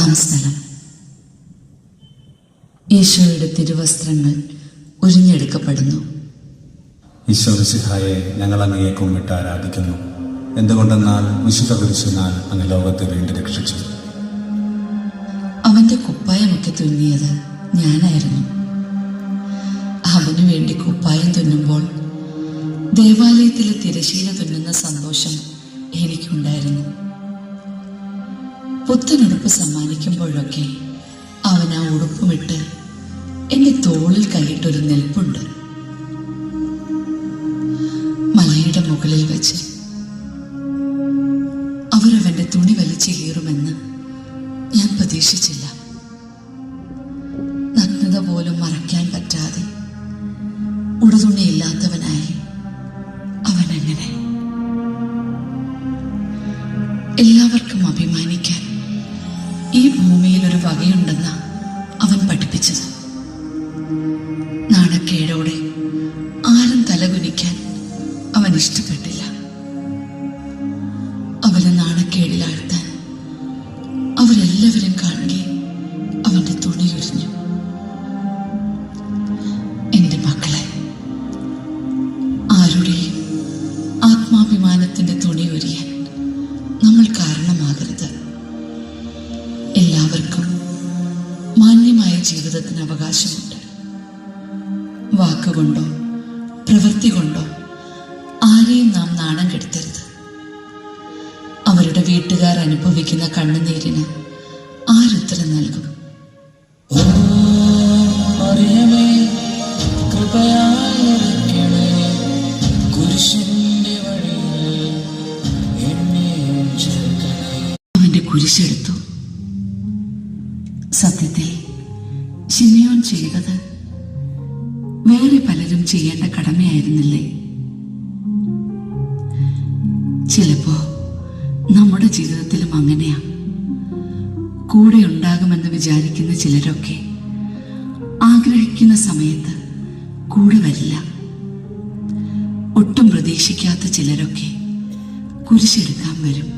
10 സ്ഥലം. ഈശോയുടെ തിരുവസ്ത്രങ്ങൾ ഉരിഞ്ഞെടുക്കപ്പെടുന്നു. ഈശോ മിശിഹായെ ഞങ്ങൾ അങ്ങയെ കുമ്പിട്ട് ആരാധിക്കുന്നു. എന്തുകൊണ്ടെന്നാൽ വിശുദ്ധ കുരിശിനാൽ അങ്ങ് ലോകത്തെ വീണ്ടും രക്ഷിച്ചു. അവന്റെ കുപ്പായമൊക്കെ തുന്നിയത് ഞാനായിരുന്നു. അവനു വേണ്ടി കുപ്പായം തുന്നുമ്പോൾ ദേവാലയത്തിലെ തിരശീല തുന്നുന്ന സന്തോഷം എനിക്കുണ്ടായിരുന്നു. പുത്തനുടുപ്പ് സമ്മാനിക്കുമ്പോഴൊക്കെ അവൻ ആ ഉടുപ്പുമിട്ട് എന്റെ തോളിൽ കൈയിട്ടൊരു നിൽപ്പുണ്ട്. മലയുടെ മുകളിൽ വെച്ച് അവരവന്റെ തുണി വലിച്ചു കീറുമെന്ന് ഞാൻ പ്രതീക്ഷിച്ചില്ല. നഗ്നത പോലും മറയ്ക്കാൻ പറ്റാതെ ഉടുതുണിയില്ലാത്തവനായി അവനങ്ങനെ. എല്ലാവർക്കും അഭിമാനിക്കാൻ ഈ ഭൂമിയിൽ ഒരു വകയുണ്ടെന്ന അവൻ പഠിപ്പിച്ചത്. നാണക്കേടോടെ ആരും തലകുനിക്കാൻ അവൻ ഇഷ്ടപ്പെട്ടില്ല. അവനെ നാണക്കേടിലാഴ്ത്താൻ അവരെല്ലാവരും കാണുകയും അവന്റെ തുണി ഉരിഞ്ഞു. എന്റെ മക്കളെ, ആരുടെയും ആത്മാഭിമാനത്തിന്റെ തുണി ഉരിയാൻ നമ്മൾ കാരണമാകരുത്. എല്ലാവർക്കും മാന്യമായ ജീവിതത്തിന് അവകാശമുണ്ട്. വാക്കുകൊണ്ടോ പ്രവൃത്തി കൊണ്ടോ ആരെയും നാം നാണം കെടുത്തരുത്. അവരുടെ വീട്ടുകാർ അനുഭവിക്കുന്ന കണ്ണുനീരിന് ആരുത്തരം നൽകും? അവന്റെ കുരിശെടുത്തു. സത്യത്തിൽ ശിമയോൻ ചെയ്തത് വേറെ പലരും ചെയ്യേണ്ട കടമയായിരുന്നില്ലേ? ചിലപ്പോ നമ്മുടെ ജീവിതത്തിലും അങ്ങനെയാ. കൂടെ ഉണ്ടാകുമെന്ന് വിചാരിക്കുന്ന ചിലരൊക്കെ ആഗ്രഹിക്കുന്ന സമയത്ത് കൂടെ വരില്ല. ഒട്ടും പ്രതീക്ഷിക്കാത്ത ചിലരൊക്കെ കുരിശെടുക്കാൻ വരും.